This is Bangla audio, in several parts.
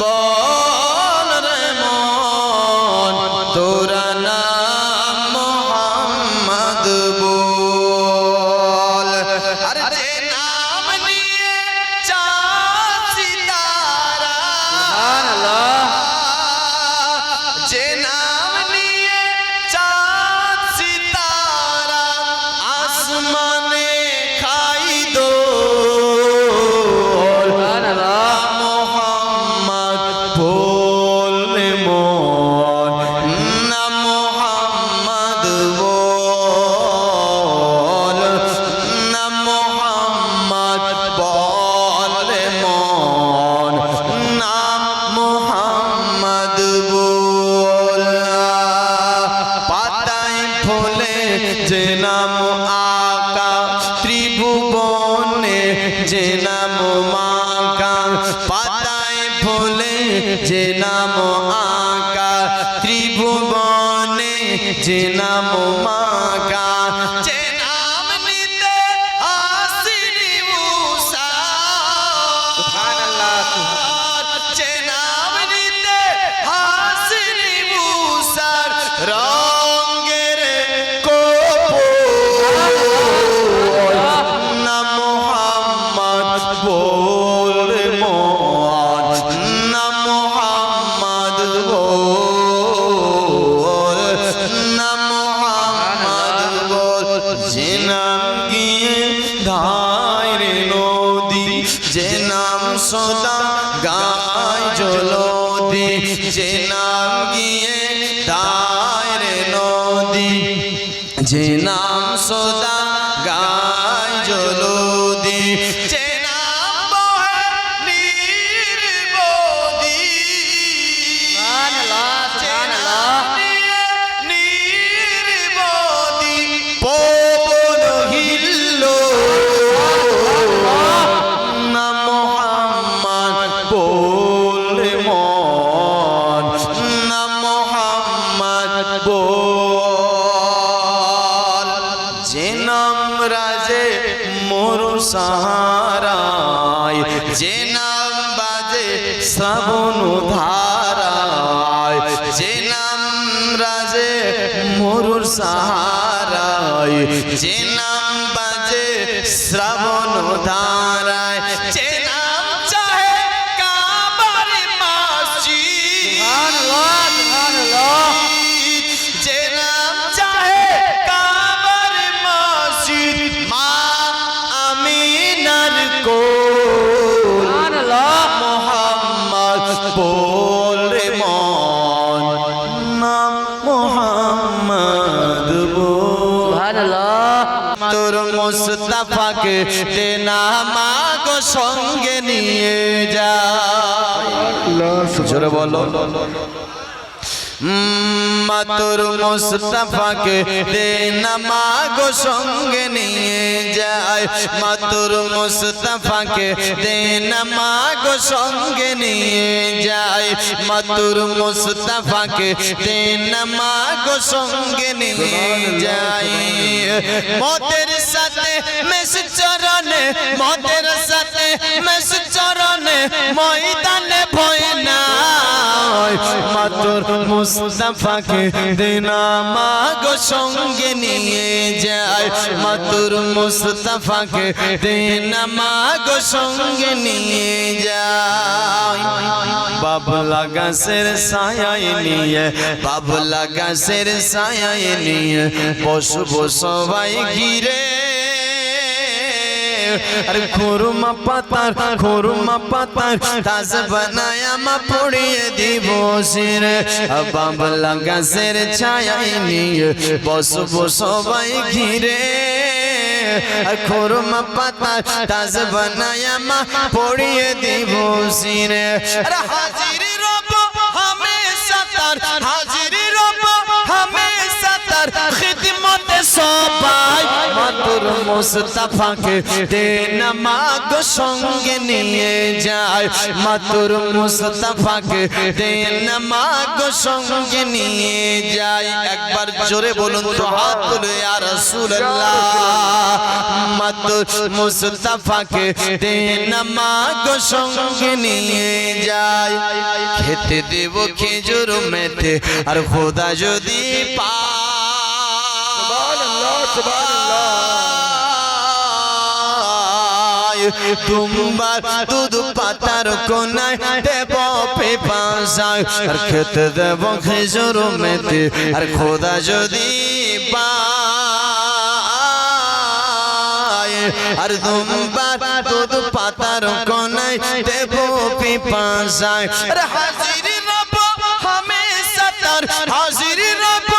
বল রে মন তোরা নাম মোহাম্মদ বল। আর যে নাম নিয়ে চাঁদ সিতারা, সুবহানাল্লাহ, যে নাম নিয়ে চাঁদ সিতারা আসমানে খাই দোল, মোহাম্মদ বল রে মন না মোহাম্মদ বল, না মোহাম্মদ বল রে মন না মোহাম্মদ বল। পাতায় ফলে যে নাম আকা ত্রিভুবনে যে নাম মাকা, পাতায় ফলে যে নাম আকা ত্রিভুবনে যে নাম মাকা, যে নাম নিতে হাসিনি মুসা, সুবহানাল্লাহ, যে নাম নিতে হাসিনি মুসার রঙের কপোল, না মোহাম্মদ বল রে মন না মোহাম্মদ বল, না মোহাম্মদ বল। যে নাম গিয়ে ধায় রে নদী, যে নাম সদা গায় জলদি, যে নাম গিয়ে ধায় রে নদী, যে নাম সদা গায় জলদি, যে নাম বহে নির্বদি, যে নাম নিয়ে নির্বদি পবন হিল্লো, না মোহাম্মদ বল রে মন না মোহাম্মদ বল। যে নাম রাজে মোর সাহারায়, যে নাম বাজে শ্রাবণ ধারায়, যে নাম রাজে মোর সাহারায়, যে নাম বাজে শ্রাবণ ধারায়, যে নাম চাহে কাবার মসজিদ, যে নাম চাহে কাবার মসজিদ, মা আমিনার কোল, মোহাম্মদ বল রে মন না মোহাম্মদ বল। তোর মুস্তাফাকে তেনা মাগো সঙ্গে নিয়ে যা, জোরে বলো মাতুর মুস্তাফাকে তেনা মাগো সঙ্গে নিয়ে যায়, মাতুর মুস্তাফাকে তেনা মাগো সঙ্গে নিয়ে যায়, মাতুর মুস্তাফাকে তেনা মাগো সঙ্গে নিয়ে যায়। মতের সাথে মেস চরণে, মতের সাথে মেস চরণে ময়দানে ভয় নাই, মাতুর মুস্তাফাকে তেনা মাগো সঙ্গে নিয়ে যায়, মাতুর মুস্তাফাকে তেনা মাগো সঙ্গে নিয়ে যায়। বাবলা গাছের ছায়ায় নিয়ে, বাবলা গাছের ছায়ায় নিয়ে বসবো সবাই ঘিরে, আর খুরমা পাতার তাজ বানায়া মা পড়িয়ে দিব সিরে, বাবলা গাছের ছায়ায় নিয়ে বসবো সবাই ঘিরে, আর খুরমা পাতার তাজ বানায়া মা পড়িয়ে দিব সিরে। আর হাজিরি রব হামেশা তার, হাজিরি রব হামেশা তার খিদমতে সবাই, মাতুর মুস্তাফাকে দেনা মাগো সঙ্গে নিয়ে যায় মাতুর মুস্তাফাকে দেনা মাগো সঙ্গে নিয়ে যায় একবার জোরে বলুন তো হাত তুলে ইয়া রাসূলুল্লাহ মাতুর মুস্তাফাকে দেনা মাগো সঙ্গে নিয়ে যায় খেতে দেব খেজুর মেতে আর খোদা যদি तुम्बार दूध पातार कोनाय देबो पेपासाय আর খেতে দেব খেজুর মেতে আর খোদা যদি পায় আর तुम्बार दूध पातार कोनाय देबो पेपासाय আর हाजिरी रब हमेशा तर हाजिरी रब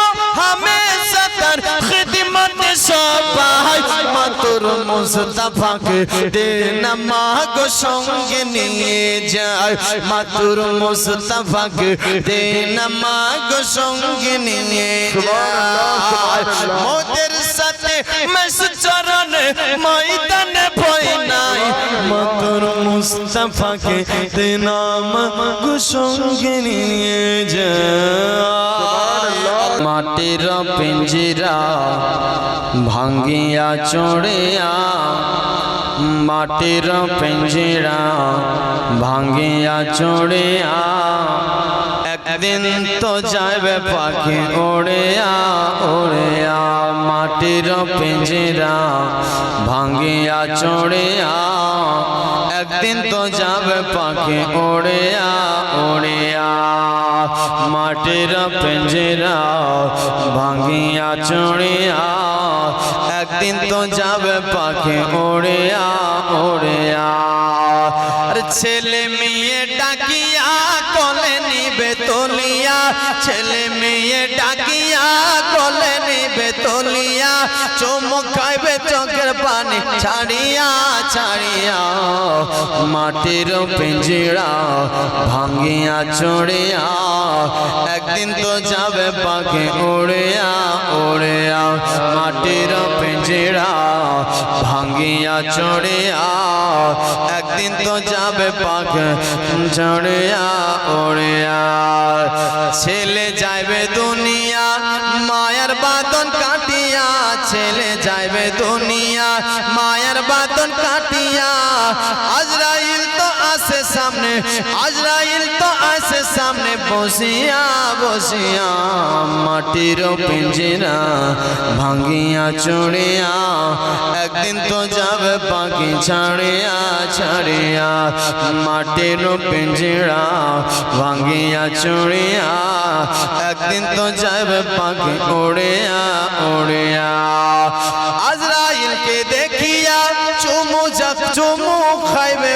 हमेशा तर खिदमत सबाय मातुर मुस्ताफाके देना मागो संगे निये जाय मातुर मुस्ताफाके देना मागो संगे निये जाय मोদের সাথে মেস চরণে ময়দানে ভয় নাই মাতুর মুস্তাফাকে দেনা মাগো সঙ্গে নিয়ে যায় মাটির পিঞ্জিরা ভাঙ্গিয়া চড়িয়া মাটির পিঞ্জিরা ভাঙ্গিয়া চড়িয়া একদিন তো যাবে পাখি ওড়িয়া ওড়িয়া মাটির পিঞ্জিরা ভাঙ্গিয়া চড়িয়া একদিন তো যাবে পাখি ওড়িয়া ওড়িয়া মাটির পিঞ্জিরা ভাঙ্গিয়া চড়িয়া একদিন তো যাবে পাখি ওড়িয়া ওড়িয়া আর ছেলে মেয়ে ডাকিয়া কোলে নিবে তলিয়া ছেলে মেয়ে ডাকিয়া কোলে নিবে তলিয়া চুমুক খাইবে চোখের পানি ছাড়িয়া ছাড়িয়া মাটির পিঞ্জিরা ভাঙ্গিয়া চড়িয়া একদিন তো যাবে পাখি উড়িয়া উড়িয়া মাটির পিঞ্জিরা ভাঙ্গিয়া চড়িয়া একদিন তো যাবে পাখি চড়িয়া উড়িয়া ছেলে যাইবে দুনিয়া মায়ার বাঁধন কাটিয়া ছেলে যাইবে দুনিয়া মায়ার বাঁধন কাটিয়া আজরাইল তো আসে সামনে আজরাইল তো আসে সামনে বসিয়া বসিয়া মাটির পিঞ্জিরা ভাঙ্গিয়া চড়িয়া একদিন তো যাবে পাখি ছাড়িয়া ছাড়িয়া মাটির পিঞ্জিরা ভাঙ্গিয়া চড়িয়া একদিন তো যাবে পাখি উড়িয়া উড়িয়া আজরাইলকে দেখিয়া চুমু চুমু খাইবে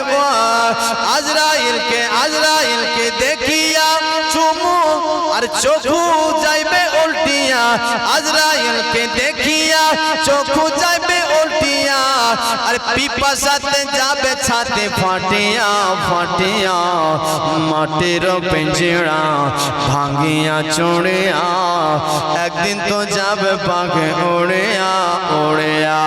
আজরাইলকে দেখিয়া চুমু আর চোখু যাইবে উল্টিয়া আজরাইলকে দেখিয়া চোখু যাইবে উল্টিয়া আর পিপাসাতে যাবে ছাতে ফাটিয়া ফাটিয়া মাটির পিঞ্জিরা ভাঙ্গিয়া চড়িয়া একদিন তো যাবে পাখি উড়িয়া উড়িয়া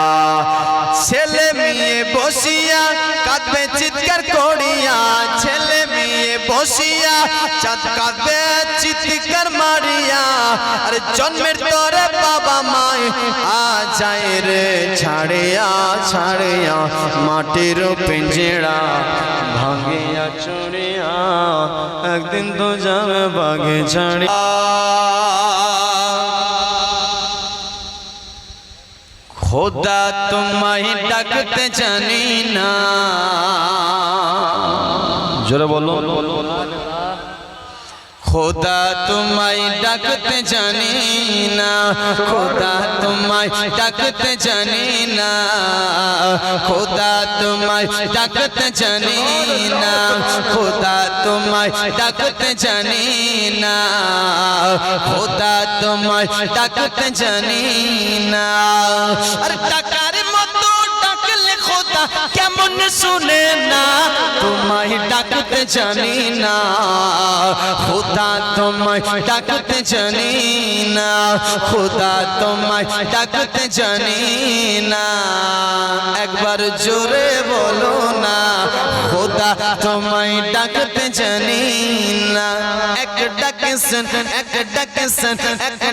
ছেলে মেয়ে বসিয়া কাঁদবে চিৎকার করিয়া ছেলে মেয়ে বসিয়া চাঁদ কাঁদবে চিৎকার মারিয়া আরে জন্মের তোরে বাবা মায় আ যায় রে ছাড়িয়া ছাড়িয়া মাটির পিঞ্জিরা ভাঙ্গিয়া চড়িয়া একদিন তো যাবে বাগে ছাড়িয়া খোদা তোমায় ডাকতে জানি না জোরে বলো খোদা তোমায় ডাকতে জানি না খোদা তোমায় ডাকতে জানি না খোদা তোমায় ডাকতে জানি না খোদা তোমায় ডাকতে জানি না খোদা তোমায় ডাকতে জানি না আর টাকার মতো ডাকলে খোদা কেমন গান শুনে না তোমায় ডাকতে জানি না খোদা তোমায় ডাকতে জানি না খোদা তোমায় ডাকতে জানি না একবার জোরে বলো না খোদা তোমায় ডাকতে জানি না এক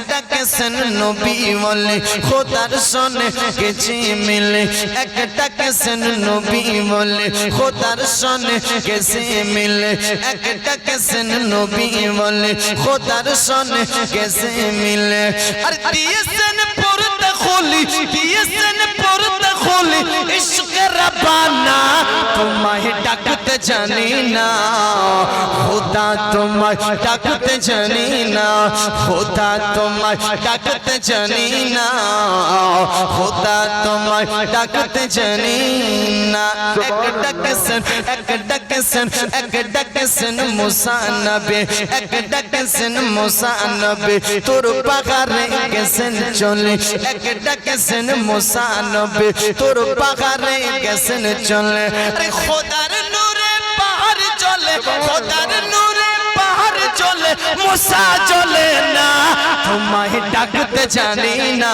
ডাকেছেন নবী বলে খোদার সনে গেছি মিলে এক ডাকেছেন নবী বলে খোদার সনে গেছি মিলে এক ডাকেছেন নবী বলে খোদার সনে গেছি মিলে আর দিয়েছেন পর্দা খুলি দিয়েছেন পর্দা খুলি ইশক রব্বানা তোমায় ডাকতে জানি না খোদা তোমায় ডাকতে জানি না খোদা তোমায় ডাকতে জানি না খোদা তোমায় ডাকতে জানি না এক ডাকেছেন মুসা নবী এক ডাকেছেন মুসা নবী তোর পাহাড়ে গেছেন চলে এক ডাকেছেন মুসা নবী তোর পাহাড়ে গেছেন চলে আরে খোদার নূরে পাহাড় চলে খোদার নূরে পাহাড় চলে মুসা চলে না তোমায় ডাকতে জানি না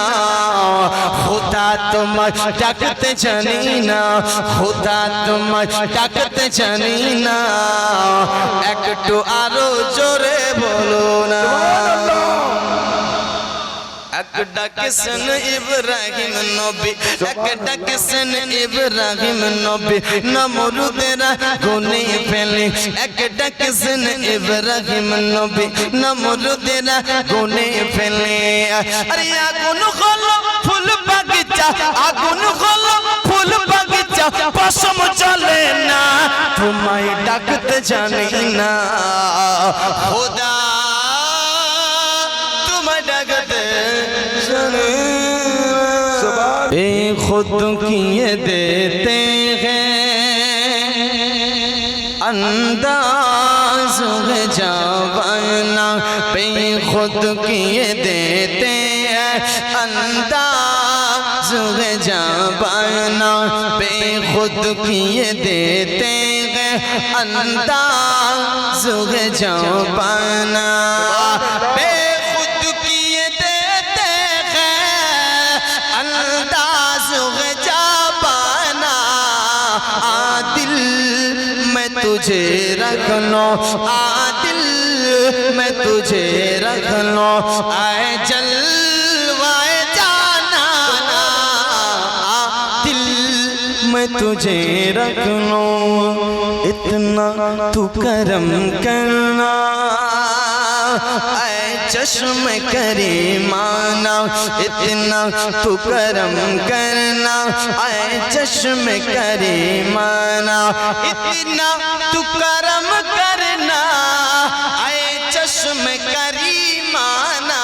খোদা তোমায় ডাকতে জানি না খোদা তোমায় ডাকতে জানি না একটু আরো জোরে বলো না এক ডাকেছেন ইব্রাহিম নবী এক ডাকেছেন ইব্রাহিম নবী নমরুদেরা গুনে ফেলে এক ডাকেছেন ইব্রাহিম নবী নমরুদেরা গুনে ফেলে আরে আগুন হলো ফুল বাগিচা আগুন হলো ফুল বাগিচা পশম চলে না তোমায় ডাকতে জানি না খোদা তোমায় ডাকতে ए खुद किए देते हैं अंदाज जवाना पे खुद किए देते हैं अंदाज जवाना पे खुद किए देते हैं अंदाज जवाना पे तुझे रख लो आदिल मैं तुझे रख लो आए जलवाए जाना दिल मैं तुझे रख लो इतना तू करम करना आए चश्म करीमाना इतना तू करम करना आए चश्म करीमाना इतना तू करम करना आए चश्म करीमाना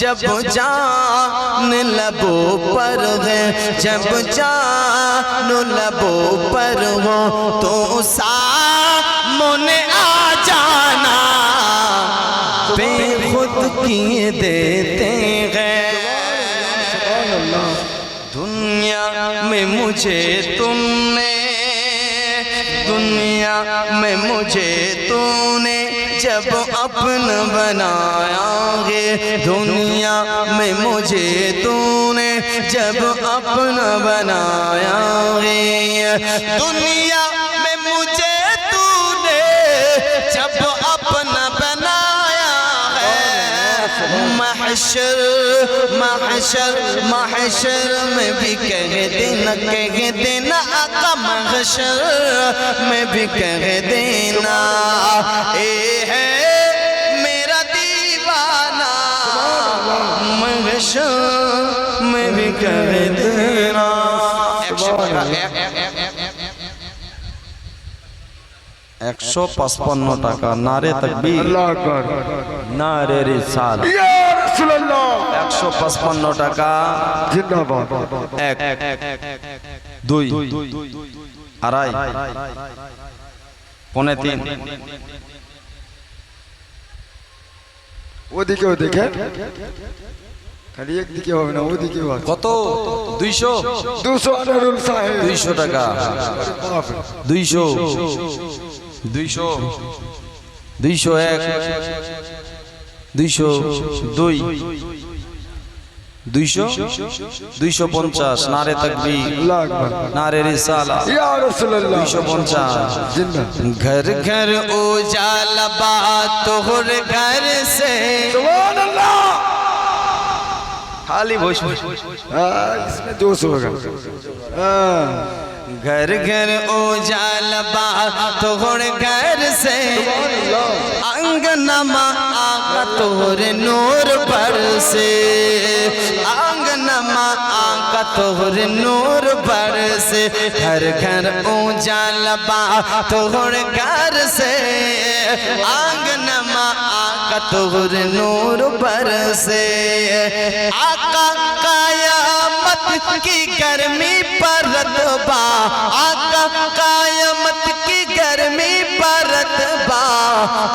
जब जान लबों पर है जब जान लबों पर हो तो सामने आ जाना बेखुद किए देते हैं दुनिया में मुझे तुमने दुनिया में मुझे तूने जब अपना बनाया है दुनिया में मुझे तूने जब अपना बनाया है दुनिया में मुझे तूने जब अपना बनाया है महशर महशर महशर में भी कह देना आका महशर में भी कह देना ए है मेरा दीवाना महशर में भी कह देना 155 টাকা নারে তাকবীর আল্লাহু আকবার নারে রিসালাত ইয়া রাসূলুল্লাহ 155 টাকা জিন্দাবাদ 1 2 আড়াই পৌনে 3 ওদিকেও দেখেন খালি একদিকে হবে না, ওদিকেও আছে। কত? 200 200 আনারুল সাহেব 200 টাকা। 200 200 201 202 200 250 নারে তাকবীর আল্লাহু আকবার नारे रिसाला ইয়া রাসূলুল্লাহ 250 জিন্দা घर घर उजाला बात तोहर घर से सुभानअल्लाह खाली भोज इसमें 200 होगा हाँ घर घर उजाला बात तोहर घर से आंगनमा आका तोहर नूर पर से आंगनमा आका तोहर नूर पर से घर घर उजाला बात तोहर घर से आंगनमा आका तोहर नूर पर से आका कायमत की गर्मी पर रतबा आका कायमत की गर्मी पर रतबा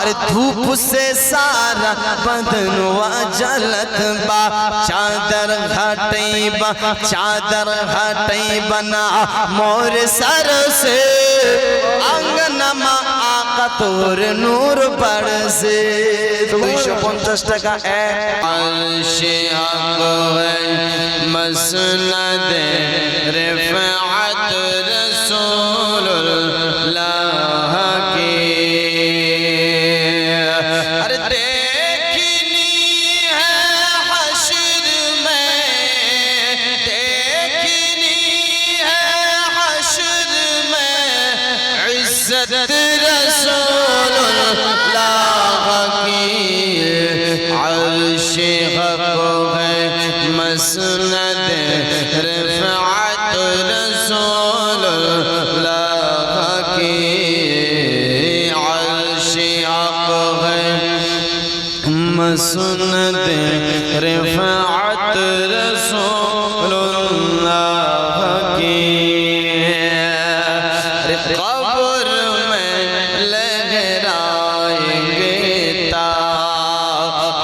अरे धूप से सारा बदनवा जलत बा चादर हटई बना मोर सर से आंगनमा आका तोर नूर पर से 250 টাকা এক अर्शे हक है मसनद रिफअत रसूलुल्लाह की अरे देखनी है हश्र में देखनी है हश्र में इज्जत रसूलुल्लाह की अर्शे हक है मसनद रिफअत रसूलुल्लाह की अर्शे हक है मसनद रिफअत रसूलुल्लाह की कब्र में लहराएंगे ता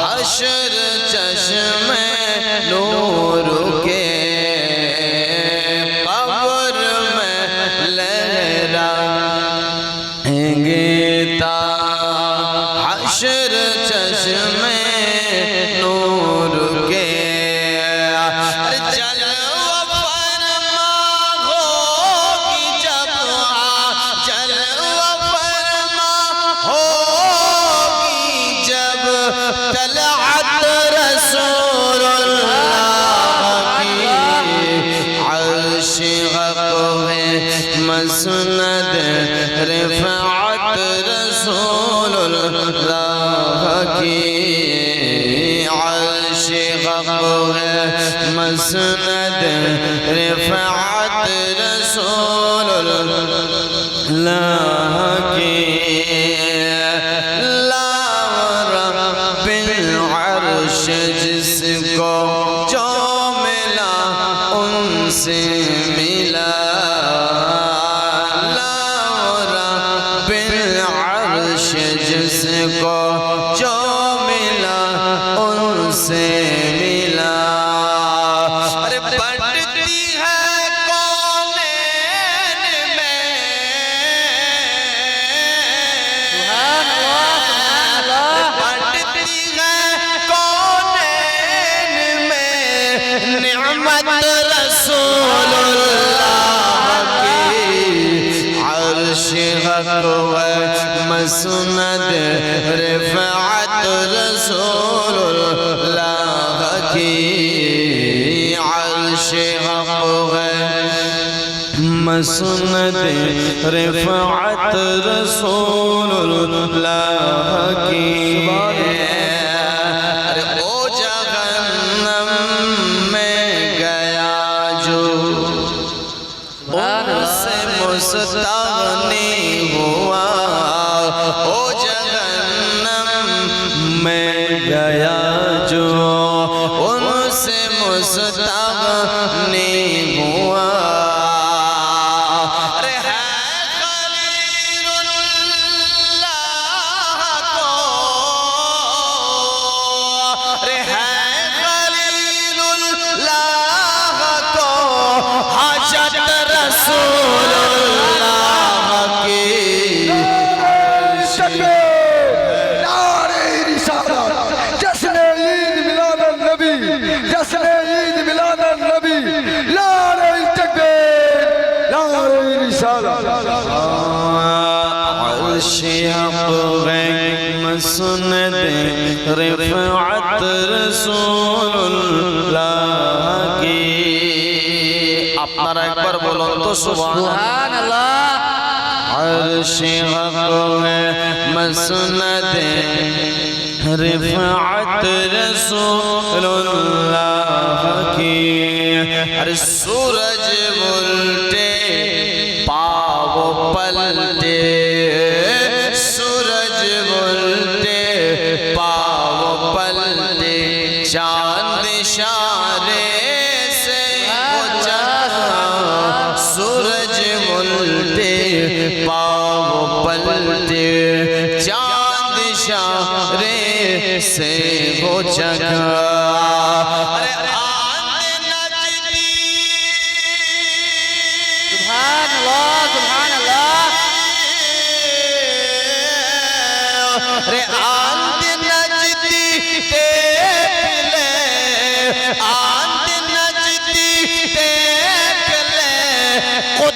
हश्र चश्मे नूर के कब्र में लहराएंगे ता हश्र चश्मे नूर के अरे जलवा फरमा होगी जब जलवा फरमा होगी जब तलअत रसूलुल्लाह की अर्शे हक है मसनद रिफअत रसूलुल्लाह की अर्शे हक है मसनद रिफअत रसूलुल्लाह की ला रब्बिल अर्श जिसको जो मिला उनसे मिला ला रब्बिल अर्श जिसको जो मिला उनसे मिला अरे बढ़ती है कौनैन में बढ़ती है कौनैन में निअमत रसूलुल्लाह की अर्शे हक है मसनद रिफअत रसूलुल्लाह की अर्शे हक है मसनद रिफअत रसूलुल्लाह की अरे ओ जहन्नम में गया जो उनसे मुस्तगनी हुआ ओ जहन्नम में गया जो उनसे मुस्तगनी हुआ अरे है खलीलुल्लाह رسول اللہ کی نعرہ رسالت جشن عید میلاد النبی جشن عید میلاد النبی نعرہ تکبیر نعرہ رسالت عرش حق مسند رفعت رسول اللہ کی আপনারা একবার বলুন তো সুবহানাল্লাহ عرش حق مسند رفعت رسول اللہ کی ارے سورج الٹے پاؤ پلٹے سورج الٹے پاؤ پلٹے چاند اشارے سے جگا سورج الٹے پاؤ پلٹے چاند اشارے سے ہو جگا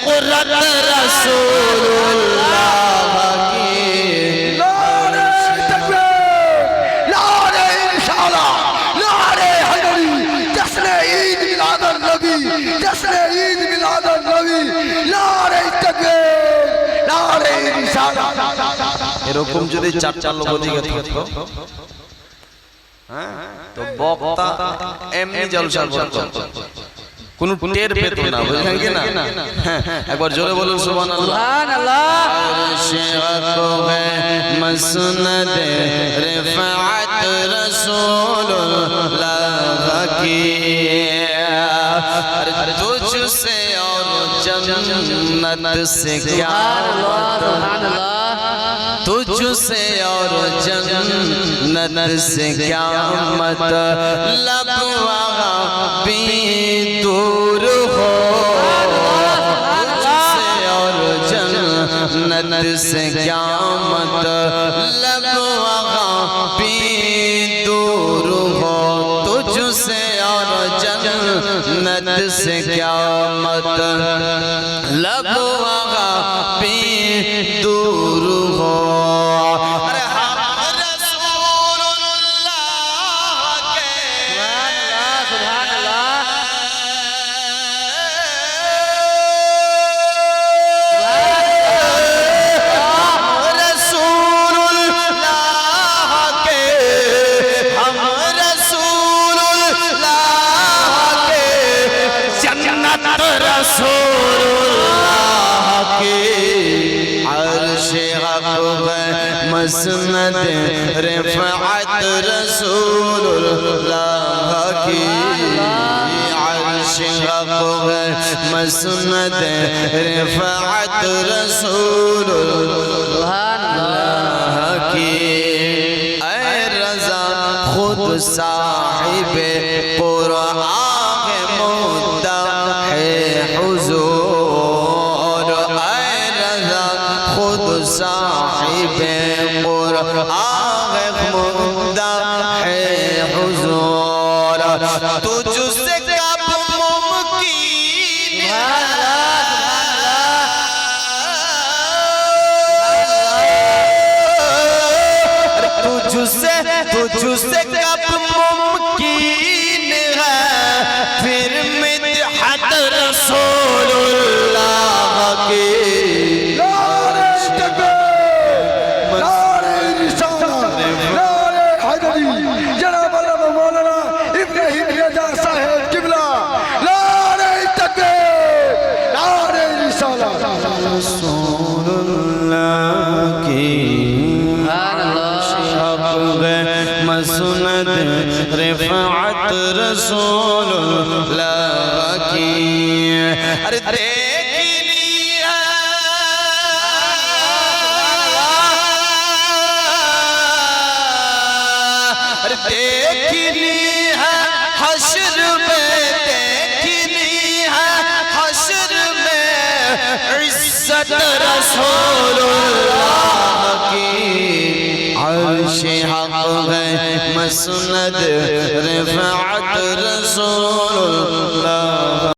قدرت رسول اللہ کی نعرہ تکبیر نعرہ رسالت نعرہ حیدری جشن عید میلاد النبی جشن عید میلاد النبی نعرہ تکبیر نعرہ رسالت এরকম যদি চার চার লোক দিকে থাকতো হ্যাঁ তো বক্তা এমনি জলসা করতো কোন টের পেত না বুঝলেন কি না একবার জোরে বলুন সুবহানাল্লাহ সুবহানাল্লাহ مسند رفعت رسول اللہ کی تجھ سے اور جنت سے کیا تجھ سے اور جنت سے کیا مطلب بھی دور ہو تجھ سے اور جنت سے کیا مطلب بھی دور ہو تجھ سے اور جنت سے کیا مطلب بھی دور ہو رسول اللہ کی عرش حق مسند رفعت رسول اللہ کی عرش حق مسند رفعت رسول اللہ کی اے رضا خود صاحب قرآن حضور اے رضا خود صاحب قرآن مدح حضور تجھ سے کب ممکن ہے تجھ سے کب ممکن ہے پھر مدحت رسول اللہ کی نعرہ تکبیر نعرہ رسالت نعرہ حیدری جناب علامہ مولانا ابراہیم رضا صاحب قبلہ نعرہ تکبیر نعرہ رسالت رسول اللہ کی مسند رفعت رسول اللہ کی ارے دیکھنی ہے ارے دیکھنی ہے حشر میں دیکھنی ہے حشر میں عزت رسول اللہ کی عرش حق ہے مسند رفعت رسول